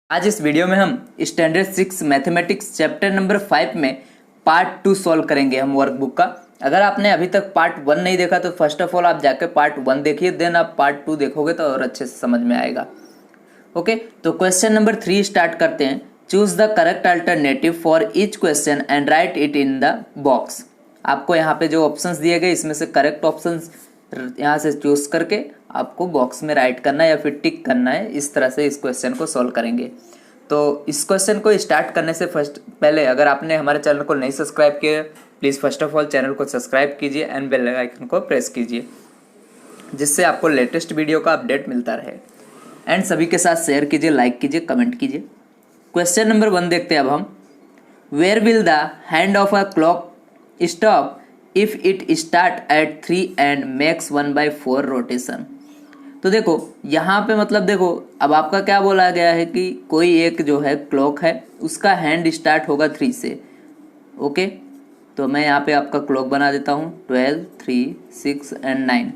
आज इस वीडियो में हम स्टैंडर्ड 6 मैथमेटिक्स चैप्टर नंबर 5 में पार्ट 2 सॉल्व करेंगे हम वर्कबुक का। अगर आपने अभी तक पार्ट 1 नहीं देखा तो फर्स्ट ऑफ ऑल आप जाके पार्ट 1 देखिए, देन आप पार्ट 2 देखोगे तो और अच्छे से समझ में आएगा। ओके, तो क्वेश्चन नंबर 3 स्टार्ट करते हैं। Choose the correct alternative for each question and right it in the box. आपको यहाँ पे जो ऑप्शंस दिए गए इसमें से करेक्ट ऑप्शंस यहाँ से चूज करके आपको बॉक्स में राइट करना है या फिर टिक करना है। इस तरह से इस क्वेश्चन को सॉल्व करेंगे। तो इस क्वेश्चन को स्टार्ट करने से पहले अगर आपने हमारे चैनल को नहीं सब्सक्राइब किया, please first of all channel को सब्सक्राइब कीजिए एंड बेल आइकन को प्रेस कीजिए, जिससे आपको लेटेस्ट वीडियो का अपडेट मिलता रहे। एंड सभी के साथ शेयर कीजिए, लाइक कीजिए, कमेंट कीजिए। क्वेश्चन नंबर 1 देखते हैं अब हम। Where will the hand of a clock stop if it start at 3 and makes 1/4 rotation. तो देखो यहाँ पे मतलब देखो अब आपका क्या बोला गया है कि कोई एक जो है क्लॉक है उसका हैंड स्टार्ट होगा 3 से। ओके, तो मैं यहाँ पे आपका क्लॉक बना देता हूँ 12, 3, 6 एंड 9।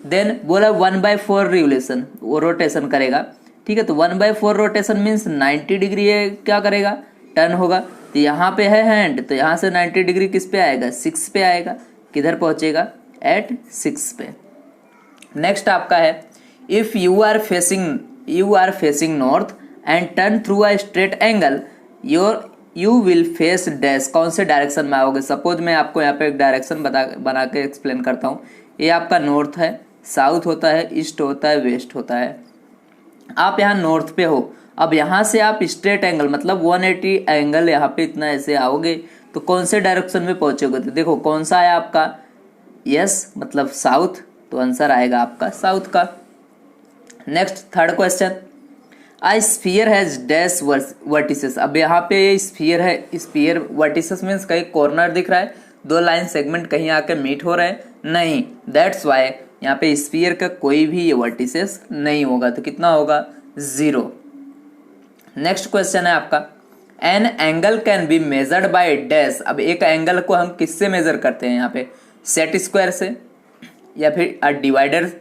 देन बोला 1/4 रिवोल्यूशन, वो रोटेशन करेगा। ठीक है, तो 1/4 रोटेशन मीन्स 90 डिग्री है, क्या करेगा, टर्न होगा। तो यहाँ पे है हैंड, तो यहाँ से 90 डिग्री किस पे आएगा, 6 पे आएगा। किधर पहुँचेगा, एट 6 पे। नेक्स्ट आपका है if you are facing north and turn through a straight angle you will face dash. कौन से डायरेक्शन में आओगे। सपोज मैं आपको यहाँ पे एक डायरेक्शन बना के एक्सप्लेन करता हूँ। ये आपका नॉर्थ है, साउथ होता है, ईस्ट होता है, वेस्ट होता है। आप यहाँ नॉर्थ पे हो। अब यहाँ से आप स्ट्रेट एंगल मतलब 180 एंगल यहाँ पे इतना ऐसे आओगे तो कौन से डायरेक्शन में पहुँचोगे। तो देखो कौन सा है आपका, यस मतलब साउथ, तो आंसर आएगा आपका साउथ का। Next third question, a sphere has dash vertices. अब यहाँ पे स्फीयर है, स्फीयर वर्टिसेस मीन्स कहीं कॉर्नर दिख रहा है, दो लाइन सेगमेंट कहीं आके मीट हो रहे हैं, नहीं, दैट्स वाई यहाँ पे स्फीयर का कोई भी ये वर्टिसेस नहीं होगा। तो कितना होगा, 0। नेक्स्ट क्वेश्चन है आपका, an angle can be measured by dash. अब एक एंगल को हम किससे मेजर करते हैं, यहाँ पे सेट स्क्वायर से, या फिर अ डिवाइडर,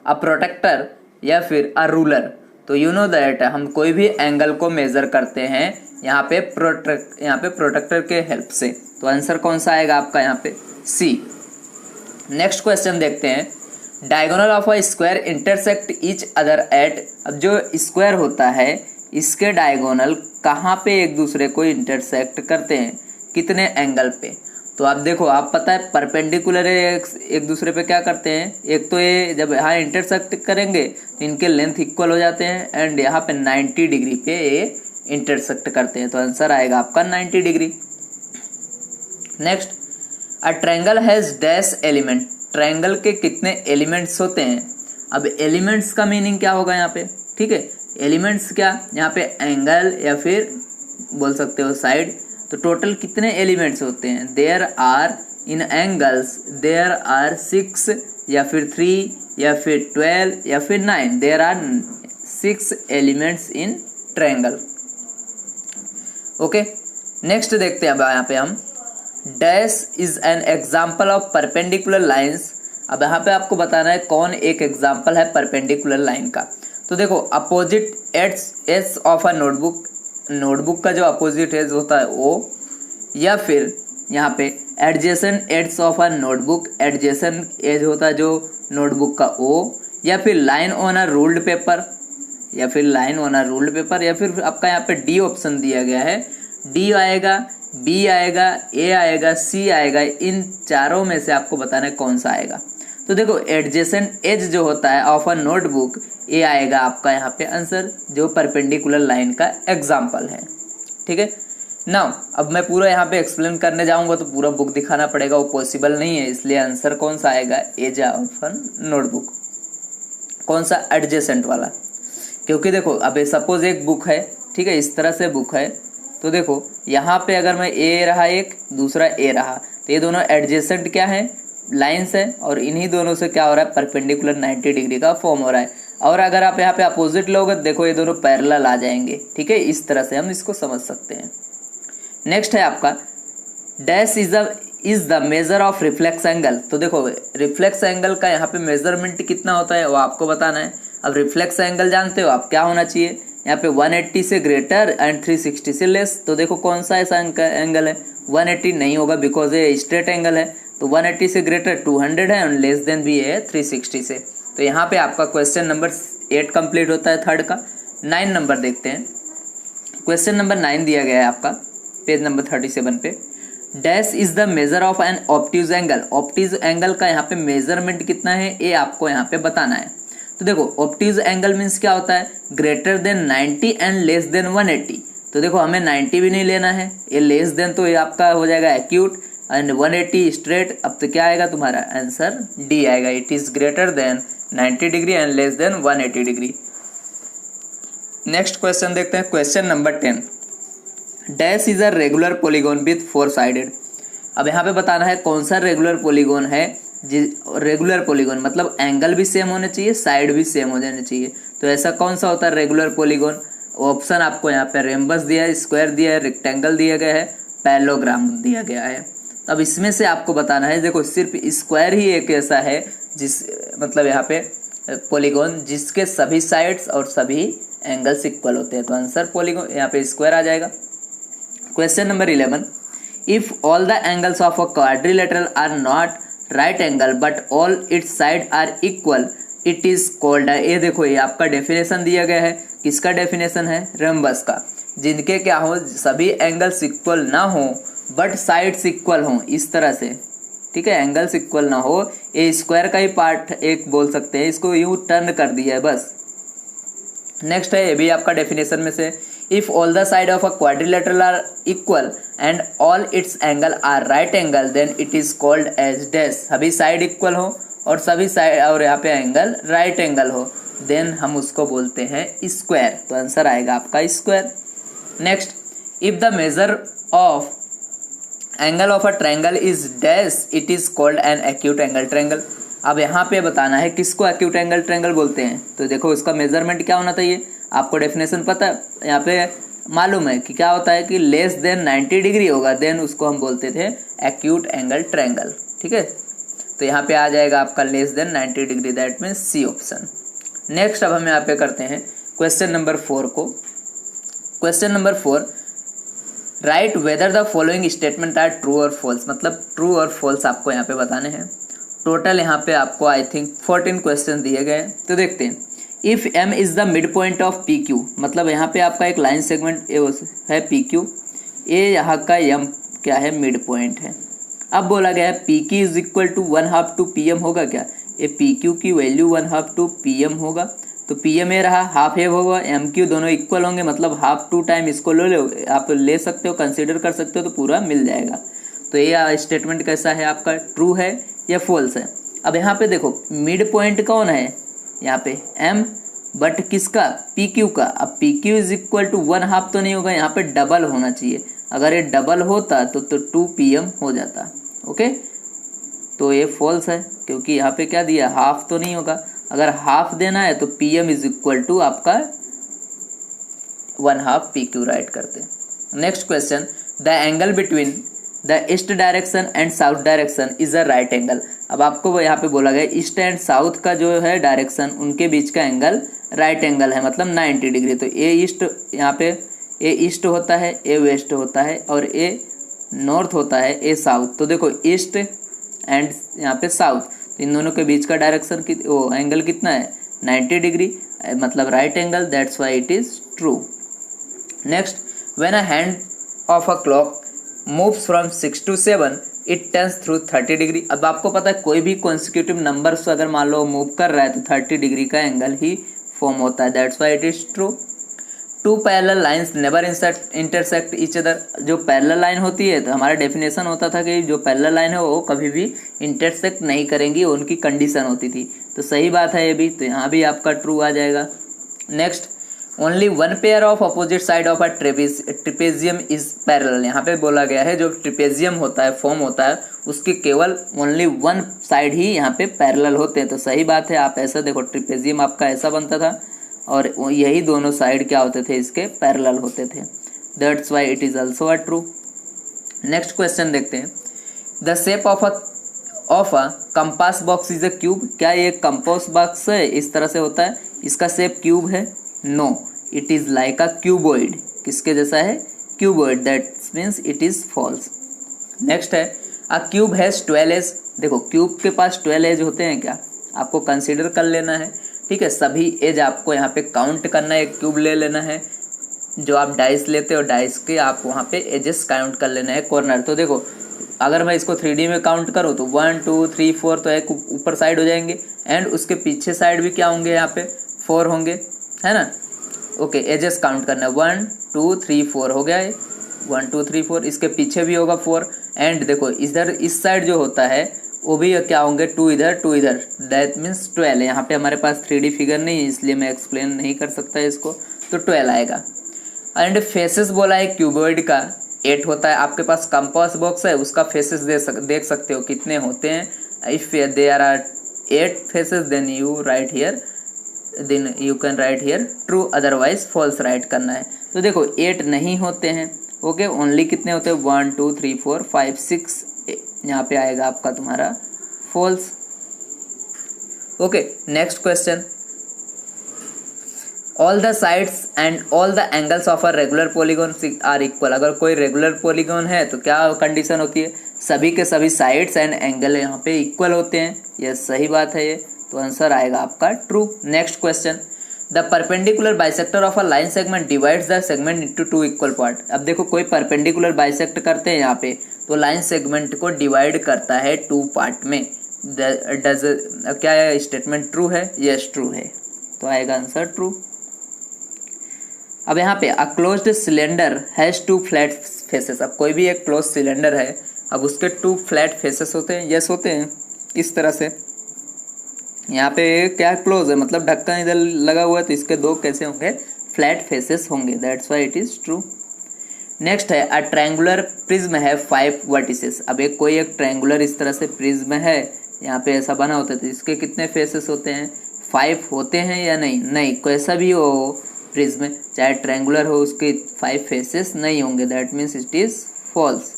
अ प्रोटेक्टर, या फिर अ रूलर। तो यू नो दैट हम कोई भी एंगल को मेजर करते हैं यहाँ पे प्रोटेक्टर के हेल्प से। तो आंसर कौन सा आएगा आपका यहाँ पे, सी। नेक्स्ट क्वेश्चन देखते हैं, diagonal of a square intersect each other at. अब जो स्क्वायर होता है इसके डायगोनल कहाँ पे एक दूसरे को इंटरसेक्ट करते हैं, कितने एंगल पे। तो आप देखो, आप पता है परपेंडिकुलर एक दूसरे पे क्या करते हैं, एक तो ये जब यहाँ इंटरसेक्ट करेंगे तो इनके लेंथ इक्वल हो जाते हैं, एंड यहाँ पे 90 डिग्री पे ये इंटरसेक्ट करते हैं। तो आंसर आएगा आपका 90 degree. Next, a triangle has dash element. Triangle के कितने एलिमेंट्स होते हैं। अब एलिमेंट्स का मीनिंग क्या होगा यहाँ पे, ठीक है, एलिमेंट्स क्या, यहाँ पे एंगल या फिर बोल सकते हो साइड। तो टोटल कितने एलिमेंट्स होते हैं, there are in angles there are 6 या फिर 3 या फिर 12 या फिर 9। There are 6 elements in triangle. Okay, next देखते हैं अब यहाँ पे हम, dash is an example of perpendicular lines. अब यहाँ पे आपको बताना है कौन एक एग्जाम्पल है परपेंडिकुलर लाइन का। तो देखो opposite edge of a notebook का जो अपोजिट एज होता है ओ, या फिर यहाँ पे adjacent edges of a notebook, adjacent edge होता है जो नोटबुक का ओ, या फिर line on a ruled paper, या फिर आपका यहाँ पे डी ऑप्शन दिया गया है। डी आएगा, बी आएगा, ए आएगा, सी आएगा। इन चारों में से आपको बताना है कौन सा आएगा। तो देखो एडजेसेंट एज जो होता है ऑफ अ नोटबुक, ये आएगा आपका यहाँ पे आंसर, जो परपेंडिकुलर लाइन का एग्जाम्पल है। ठीक है, नाउ अब मैं पूरा यहाँ पे एक्सप्लेन करने जाऊंगा तो पूरा बुक दिखाना पड़ेगा, वो पॉसिबल नहीं है, इसलिए आंसर कौन सा आएगा, एज ऑफ अ नोटबुक। कौन सा, एडजेसेंट वाला। क्योंकि देखो अब सपोज एक बुक है, ठीक है, इस तरह से बुक है, तो देखो यहाँ पे अगर मैं ए रहा एक, दूसरा ए रहा, तो ये दोनों एडजेसेंट क्या है, लाइन्स है, और इन्हीं दोनों से क्या हो रहा है, परपेंडिकुलर 90 डिग्री का फॉर्म हो रहा है। और अगर आप यहाँ पे अपोजिट लोगे देखो ये दोनों पैरेलल आ जाएंगे। ठीक है, इस तरह से हम इसको समझ सकते हैं। नेक्स्ट है आपका, dash is the measure of reflex angle. तो देखो रिफ्लेक्स एंगल का यहाँ पे मेजरमेंट कितना होता है वो आपको बताना है। अब रिफ्लेक्स एंगल जानते हो आप क्या होना चाहिए, यहाँ पे 180 से ग्रेटर एंड 360 से लेस। तो देखो कौन सा ऐसा एंगल है, 180 नहीं होगा बिकॉज ये स्ट्रेट एंगल है। तो 180 से ग्रेटर 200 है और लेस देन भी है 360 से। तो यहाँ पे आपका क्वेश्चन नंबर 8 कंप्लीट होता है थर्ड का। 9 नंबर देखते हैं। क्वेश्चन नंबर 9 दिया गया है आपका पेज नंबर 37 पे। Dash is the measure of an obtuse angle. Obtuse angle का यहाँ पे मेजरमेंट कितना है ये आपको यहाँ पे बताना है। तो देखो ऑब्ट्यूज एंगल मीन्स क्या होता है, greater than 90 and less than 180। तो देखो हमें 90 भी नहीं लेना है, ये लेस देन तो ये आपका हो जाएगा एक्यूट एंड 180 स्ट्रेट। अब तो क्या आएगा तुम्हारा आंसर डी आएगा, it is greater than 90 degree and less than 180 degree. Next question देखते हैं। Question number 10। Dash is a regular polygon with 4 sided. अब यहाँ पे बताना है कौन सा रेगुलर पॉलीगॉन है। रेगुलर पॉलीगॉन मतलब एंगल भी सेम होने चाहिए, साइड भी सेम हो जाने चाहिए। तो ऐसा कौन सा होता है रेगुलर पॉलीगॉन। ऑप्शन आपको यहाँ पे रेम्बस दिया है, स्क्वायर दिया है, रेक्टेंगल दिया गया है, पैरेललोग्राम दिया गया है। अब इसमें से आपको बताना है, देखो सिर्फ स्क्वायर ही एक ऐसा है जिस मतलब यहाँ पे पॉलीगॉन जिसके सभी साइड्स और सभी एंगल्स इक्वल होते हैं। तो आंसर पॉलीगॉन यहाँ पे स्क्वायर आ जाएगा। Question number 11। If all the angles of a quadrilateral are not right angle but all its side are equal it is called. ये देखो ये आपका डेफिनेशन दिया गया है। किसका डेफिनेशन है, रेम्बस का। जिनके क्या हो, सभी एंगल्स इक्वल ना हो बट साइड्स इक्वल हो, इस तरह से। ठीक है, एंगल्स इक्वल ना हो, ये स्क्वायर का ही पार्ट एक बोल सकते हैं, इसको यूं टर्न कर दिया है बस। नेक्स्ट है, ये भी आपका डेफिनेशन में से। If all the side of a quadrilateral are equal and all its angle are right angle then it is called as dash. सभी साइड इक्वल हो और सभी साइड और यहाँ पे एंगल राइट एंगल हो, देन हम उसको बोलते हैं स्क्वायर। तो आंसर आएगा आपका square. Next, if the measure of angle of a triangle is dash it is called an acute angle triangle. अब यहाँ पे बताना है किसको एक्यूट एंगल ट्रायंगल बोलते हैं। तो देखो उसका मेजरमेंट क्या होना चाहिए, आपको डेफिनेशन पता है, यहाँ पे मालूम है कि क्या होता है कि लेस देन 90 डिग्री होगा, देन उसको हम बोलते थे एक्यूट एंगल ट्रायंगल। ठीक है, तो यहाँ पे आ जाएगा आपका less than 90 degree, that means C option. Next अब हम यहाँ पे करते हैं क्वेश्चन नंबर 4 को। Question number 4, write whether the following statement are true और फॉल्स। मतलब ट्रू और फॉल्स आपको यहाँ पे बताने हैं। टोटल यहाँ पे आपको आई थिंक 14 क्वेश्चन दिए गए हैं। तो देखते हैं। If M is the mid point of P Q, मतलब यहाँ पे आपका एक लाइन सेगमेंट है पी क्यू, ये यहाँ का एम क्या है, मिड पॉइंट है। अब बोला गया है P Q is equal to 1/2 to P M होगा क्या, ये पी क्यू की वैल्यू 1/2 टू पी एम होगा। तो पी एम ए रहा, हाफ ए होगा, एम क्यू दोनों इक्वल होंगे, मतलब हाफ टू टाइम इसको ले लो, आप ले सकते हो, कंसिडर कर सकते हो, तो पूरा मिल जाएगा। तो ये स्टेटमेंट कैसा है आपका, ट्रू है या फॉल्स है। अब यहाँ पे देखो मिड पॉइंट कौन है, यहाँ पे एम, बट किसका, पी क्यू का। अब P Q is equal to 1/2 तो नहीं होगा, यहाँ पे डबल होना चाहिए। अगर ये डबल होता तो 2 PM हो जाता। ओके, तो ये फॉल्स है क्योंकि यहाँ पे क्या दिया, हाफ तो नहीं होगा। अगर हाफ देना है तो PM इज इक्वल टू आपका 1/2 PQ राइट करते हैं। Next question, the angle between the east direction and south direction is a right angle. अब आपको यहाँ पे बोला गया ईस्ट एंड साउथ का जो है डायरेक्शन, उनके बीच का एंगल राइट एंगल है, मतलब 90 डिग्री। तो ए ईस्ट, यहाँ पे ए ईस्ट होता है, ए वेस्ट होता है और ए नॉर्थ होता है, ए साउथ। तो देखो ईस्ट एंड यहाँ पे साउथ, तो इन दोनों के बीच का डायरेक्शन वो एंगल कितना है, 90 डिग्री, मतलब right angle, that's why it is true. Next, when a hand of a clock moves from 6 to 7 it turns through 30 degree. अब आपको पता है कोई भी कॉन्सिक्यूटिव नंबर्स अगर मान लो मूव कर रहा है तो 30 डिग्री का एंगल ही फॉर्म होता है, that's why it is true. 2 parallel lines never intersect each other. जो पैरेलल लाइन होती है, तो हमारा डेफिनेशन होता था कि जो पैरेलल लाइन है वो कभी भी इंटरसेक्ट नहीं करेंगी, उनकी कंडीशन होती थी। तो सही बात है ये भी, तो यहाँ भी आपका ट्रू आ जाएगा। Next, only 1 pair of opposite side of a trapezium is parallel. यहाँ पे बोला गया है जो ट्रिपेजियम होता है, फॉर्म होता है, उसके केवल ओनली 1 साइड ही यहाँ पे पैरेलल होते हैं। तो सही बात है, आप ऐसा देखो ट्रिपेजियम आपका ऐसा बनता था और यही दोनों साइड क्या होते थे, इसके पैरेलल होते थे, that's why it is also a true. Next question देखते हैं। The shape of a compass box is a cube. क्या ये कंपास बॉक्स है, इस तरह से होता है, इसका शेप क्यूब है, no, it is like a cuboid, किसके जैसा है, cuboid, that means it is false. Next है अ क्यूब हैज 12 एज, देखो क्यूब के पास 12 एज होते हैं क्या, आपको कंसीडर कर लेना है, ठीक है, सभी एज आपको यहाँ पे काउंट करना है, एक क्यूब ले लेना है, जो आप डाइस लेते हो डाइस के आप वहाँ पे एजेस काउंट कर लेना है कॉर्नर। तो देखो अगर मैं इसको 3D में काउंट करूँ तो 1 2 3 4 तो एक ऊपर साइड हो जाएंगे, एंड उसके पीछे साइड भी क्या होंगे, यहाँ पे 4 होंगे, है ना। ओके, एजेस काउंट करना है, 1 2 3 4 हो गया है, 1 2 3 4, इसके पीछे भी होगा 4, एंड देखो इधर इस साइड जो होता है वो भी क्या होंगे, 2 इधर 2 इधर, दैट मीन्स 12। यहाँ पे हमारे पास 3D फिगर नहीं है इसलिए मैं एक्सप्लेन नहीं कर सकता इसको, तो 12 आएगा। एंड फेसेस बोला है क्यूबॉइड का 8 होता है, आपके पास कंपास बॉक्स है उसका फेसेस देख सकते हो कितने होते हैं। If there are 8 faces then you write here, then you can write here true, otherwise false write करना है। तो देखो 8 नहीं होते हैं, ओके, ओनली कितने होते हैं, 1 2 3 4 5 6, यहाँ पे आएगा आपका तुम्हारा false. Okay, next question, all the sides and all the angles of a regular polygon are equal, अगर कोई रेगुलर पॉलीगॉन है तो क्या कंडीशन होती है, सभी के सभी साइड्स एंड एंगल यहाँ पे इक्वल होते हैं, ये सही बात है ये, तो आंसर आएगा आपका true. Next question, the perpendicular bisector of a line segment divides the segment into 2 equal part. अब देखो कोई परपेंडिकुलर बाइसेक्ट करते हैं यहाँ पे तो लाइन सेगमेंट को डिवाइड करता है 2 पार्ट में, डज क्या है स्टेटमेंट ट्रू है, यस ट्रू है, तो आएगा आंसर ट्रू। अब यहाँ पे a closed cylinder has 2 flat faces, अब कोई भी एक क्लोज सिलेंडर है, अब उसके 2 फ्लैट फेसेस होते हैं, यस होते हैं, इस तरह से यहाँ पे क्या क्लोज है मतलब ढक्कन इधर लगा हुआ है तो इसके 2 कैसे होंगे, फ्लैट फेसेस होंगे, that's why it is true. Next है अ ट्रायंगुलर प्रिज्म है 5 वर्टिसेस, अब एक कोई एक ट्रायंगुलर इस तरह से प्रिज्म है, यहाँ पे ऐसा बना होता है तो इसके कितने फेसेस होते हैं, 5 होते हैं या नहीं, नहीं, कैसा भी हो प्रिज्म चाहे ट्रायंगुलर हो उसके 5 फेसेस नहीं होंगे, that means it is false.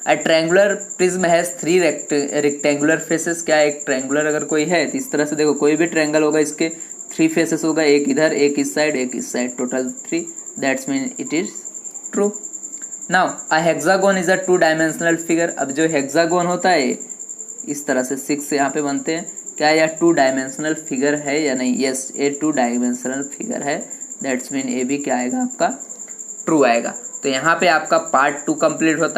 A triangular prism has 3 rectangular faces, क्या एक ट्रायंगुलर अगर कोई है तो इस तरह से देखो कोई भी ट्रायंगल होगा इसके 3 फेसेस होगा, एक इधर एक इस साइड एक इस side, total 3, that's mean it is true. Now a hexagon is a 2 dimensional figure, अब जो हेक्सागोन होता है इस तरह से 6 यहाँ पे बनते हैं, क्या यह 2 डायमेंशनल फिगर है या नहीं, यस ये 2 डायमेंशनल फिगर है, दैट्स मीन ए भी क्या आएगा आपका ट्रू आएगा। तो यहाँ पे आपका पार्ट 2 कंप्लीट होता है।